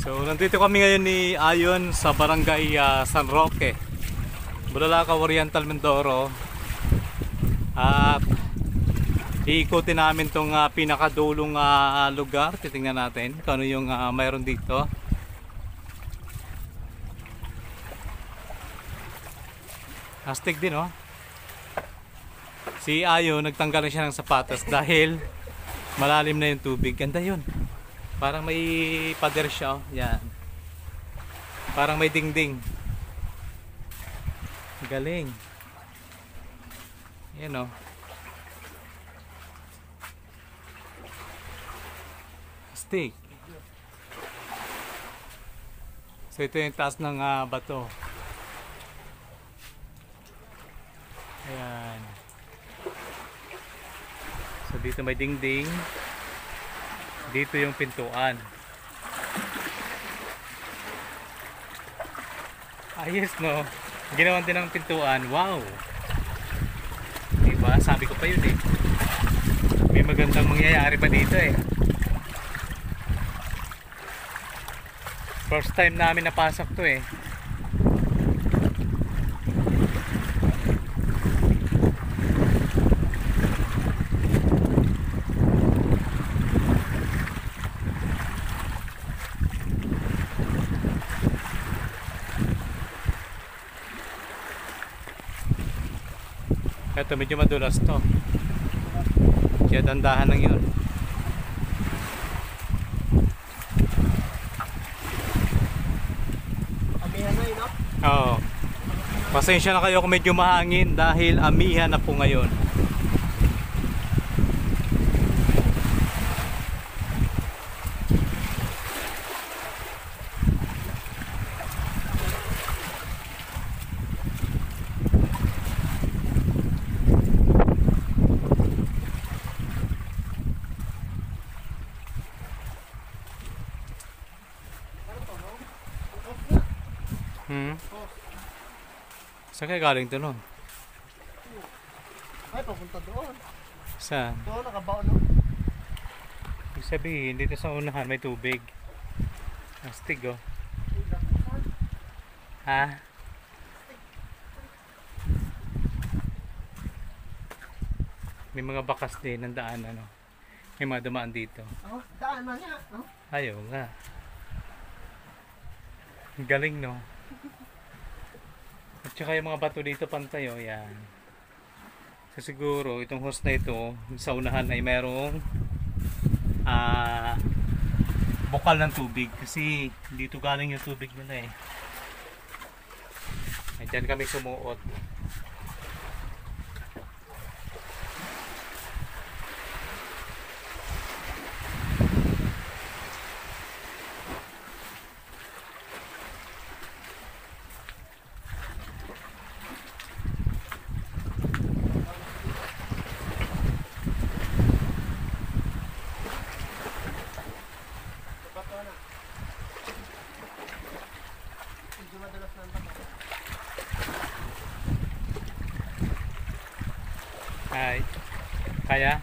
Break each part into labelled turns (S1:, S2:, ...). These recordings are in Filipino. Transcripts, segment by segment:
S1: So nandito kami ngayon ni Ayon sa barangay San Roque, Bulalakaw Oriental, Mindoro. At iikutin namin tong pinakadulong lugar. Titingnan natin kung ano yung mayroon dito. Astig din, oh. Si Ayon nagtanggal na siya ng sapatos dahil malalim na yung tubig. Ganda yun. Parang may pader siya, oh. Yan. Parang may dingding. Galing. Yan, oh. Stick. So ito yung taas ng bato. Ayan. So dito may dingding. Dito yung pintuan. Ayos, no? Ginawan din ng pintuan. Wow! Diba? Sabi ko pa yun, eh. May magandang mangyayari pa dito, eh. First time namin napasok to, eh. Ito medyo madulas to. Kaya dandahan lang yun.
S2: Amihan na yun, no?
S1: Oo. Pasensya na kayo kung medyo mahangin dahil amihan na po ngayon. Saan kayo galing to nun?
S2: Ay, papunta doon.
S1: Saan?
S2: Doon, nakabaon, no?
S1: Ibig sabihin, dito sa unahan may tubig. Astig, oh. Ha? May mga bakas din ng daan, ano. May mga dumaan dito.
S2: Oh, daan na niya, no?
S1: Ayaw nga. Galing, no? At saka yung mga bato dito pantay, oh, yan. So siguro itong hose na ito sa unahan ay merong bukal ng tubig kasi dito galing yung tubig nila, eh. Ay, dyan kami sumuot. Ay, kaya?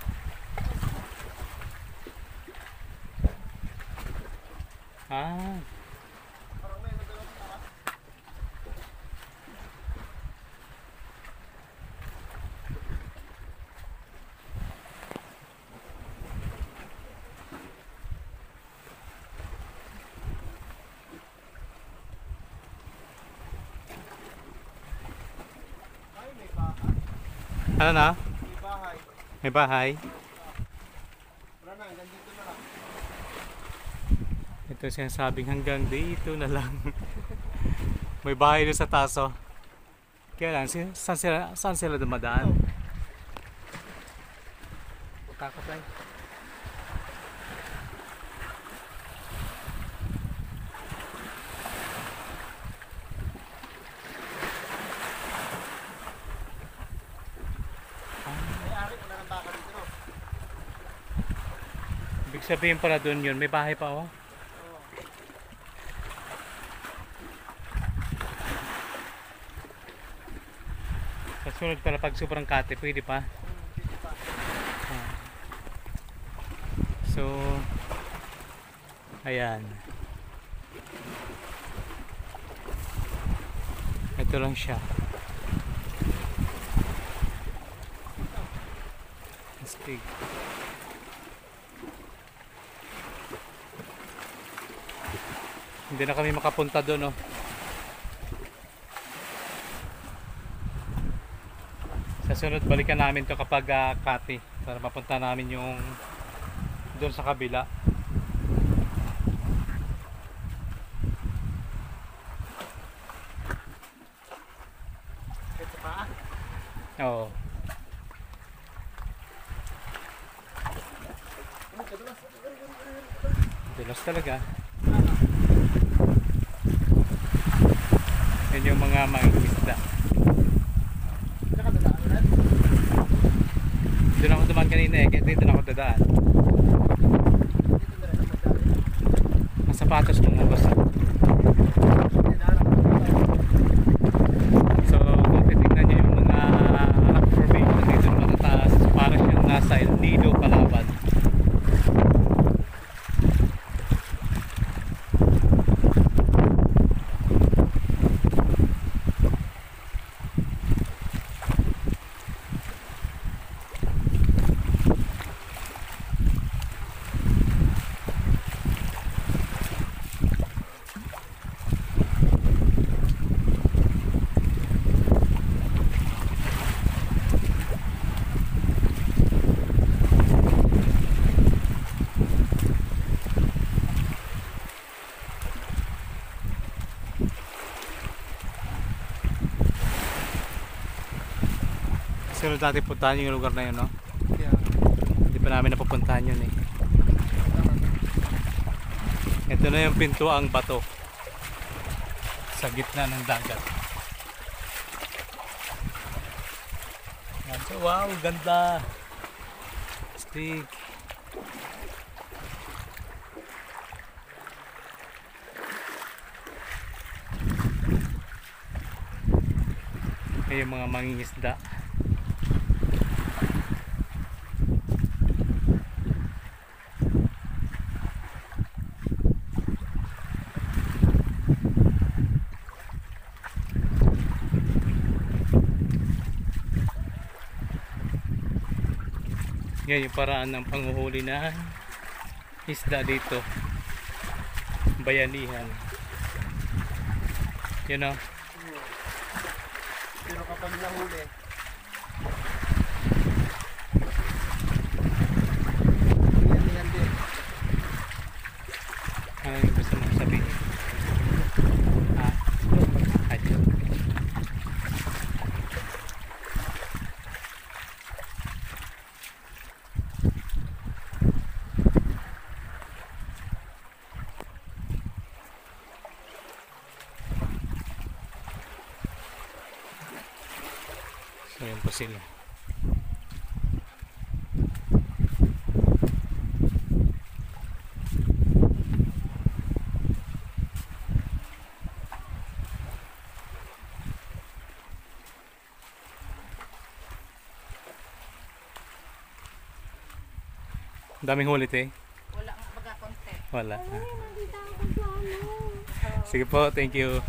S1: Ah. Ano na? May bahay.
S2: Wala na, hanggang dito na lang.
S1: Ito sinasabing hanggang dito na lang. May bahay doon sa taso. Kaya lang, saan sila dumadaan? Takot lang. Ibig sabihin pala doon yun, may bahay pa, oh. Sa sunod pala pag sobrang kate, pwede pa. So, ayan. Dito lang siya. Astig. Hindi na kami makapunta doon, oh. Sa sunod balikan namin to kapag Kati para mapunta namin yung doon sa kabila.
S2: Ito pa.
S1: Oo. Dulas talaga. Yan yung mga mangingisda.
S2: Nakadadaan ulit.
S1: Doon ako dumaan kanina eh, kaya dito na ako dadaan.
S2: Dito na rin ako dali.
S1: Ang sapatos mo mga basta. So kung titignan nyo yung mga rock formation dito na matataas, parang yung nasa El Nido, Palawan. Sunod natin puntahan yung lugar na yun, no?
S2: Yeah.
S1: Hindi pa namin napupuntahan yun eh. Ito na yung pintuang bato sa gitna ng dagat. So, wow, ganda. Stick. Ay, yung mga mangingisda. Yan yung paraan ng panghuhuli na isda dito. Bayanihan. Yun o.
S2: Pero kapag nahuli, yan din.
S1: Ano yung gusto mong sabihin? Ayun. So yun po sila. Ang daming huli eh.
S3: Wala nga baga konti.
S1: Wala. Sige po, thank you.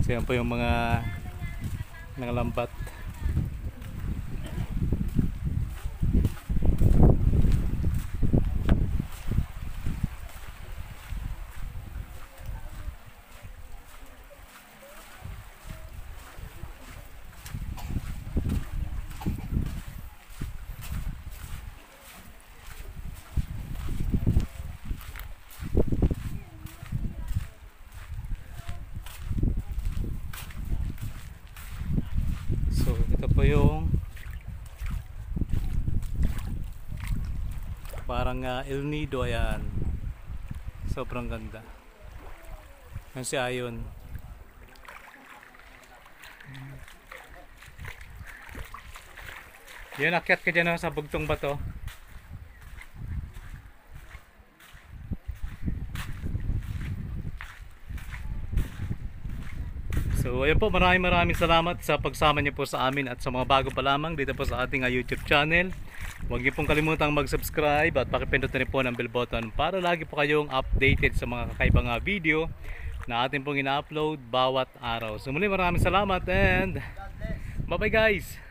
S1: So yan po yung mga lambat. So ito po yung parang El Nido, ayan. Sobrang ganda. Yan si Ayon. Yan, akyat ka dyan sa bugtong bato. So ayun po, maraming salamat sa pagsama niyo po sa amin at sa mga bago pa lamang dito po sa ating YouTube channel. Huwag niyo pong kalimutang mag-subscribe at pakipindot na rin po ng bell button para lagi po kayong updated sa mga kakaibang video na atin pong ina-upload bawat araw. So muli maraming salamat and bye bye guys!